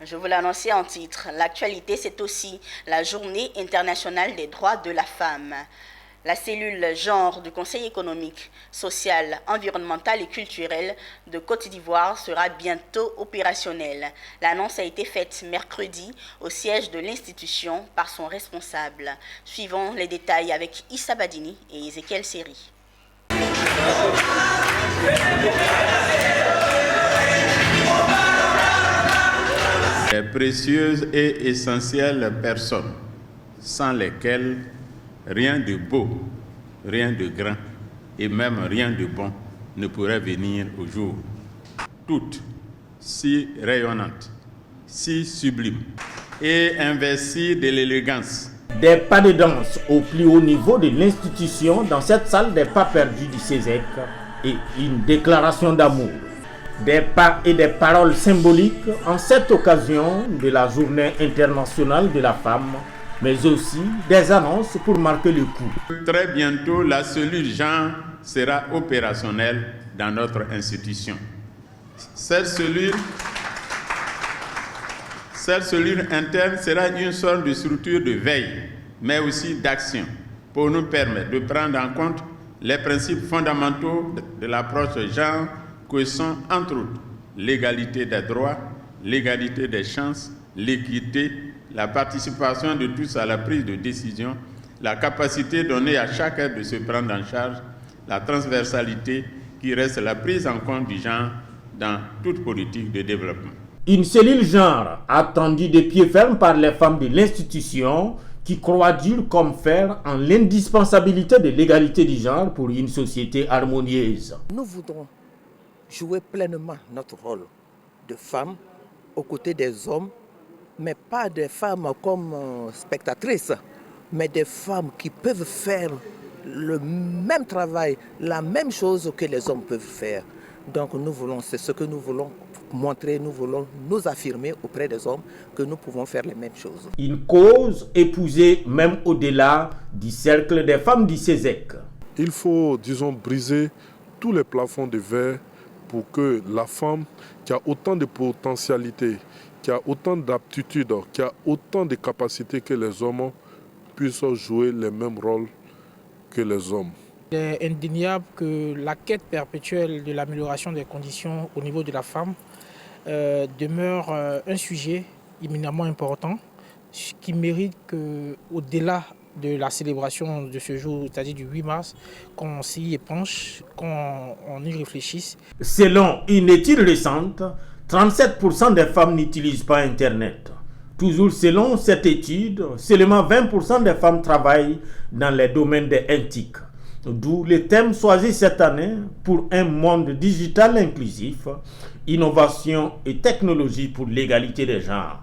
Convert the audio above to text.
Je vous l'annonçais en titre. L'actualité, c'est aussi la Journée internationale des droits de la femme. La cellule genre du Conseil économique, social, environnemental et culturel de Côte d'Ivoire sera bientôt opérationnelle. L'annonce a été faite mercredi au siège de l'institution par son responsable. Suivons les détails avec Issa Badini et Ezekiel Seri. Les précieuses et essentielles personnes sans lesquelles rien de beau, rien de grand et même rien de bon ne pourrait venir au jour. Toutes si rayonnantes, si sublimes et investies de l'élégance. Des pas de danse au plus haut niveau de l'institution dans cette salle des pas perdus du CESEC et une déclaration d'amour. Des pas et des paroles symboliques en cette occasion de la Journée internationale de la femme, mais aussi des annonces pour marquer le coup. Très bientôt, la cellule genre sera opérationnelle dans notre institution. Cette cellule interne sera une sorte de structure de veille, mais aussi d'action, pour nous permettre de prendre en compte les principes fondamentaux de l'approche genre, que sont, entre autres, l'égalité des droits, l'égalité des chances, l'équité, la participation de tous à la prise de décision, la capacité donnée à chacun de se prendre en charge, la transversalité qui reste la prise en compte du genre dans toute politique de développement. Une cellule genre attendue de pied ferme par les femmes de l'institution qui croient dur comme fer en l'indispensabilité de l'égalité du genre pour une société harmonieuse. Nous voudrons jouer pleinement notre rôle de femmes aux côtés des hommes, mais pas des femmes comme spectatrices, mais des femmes qui peuvent faire le même travail, la même chose que les hommes peuvent faire. Donc c'est ce que nous voulons montrer, nous voulons nous affirmer auprès des hommes que nous pouvons faire les mêmes choses. Une cause épousée même au-delà du cercle des femmes du CESEC. Il faut, briser tous les plafonds de verre pour que la femme qui a autant de potentialités, qui a autant d'aptitudes, qui a autant de capacités que les hommes puisse jouer les mêmes rôles que les hommes. Il est indéniable que la quête perpétuelle de l'amélioration des conditions au niveau de la femme demeure un sujet éminemment important qui mérite qu'au-delà de la célébration de ce jour, c'est-à-dire du 8 mars, qu'on s'y épanche, qu'on y réfléchisse. Selon une étude récente, 37% des femmes n'utilisent pas Internet. Toujours selon cette étude, seulement 20% des femmes travaillent dans les domaines des NTIC. D'où le thème choisi cette année pour un monde digital inclusif, innovation et technologie pour l'égalité des genres.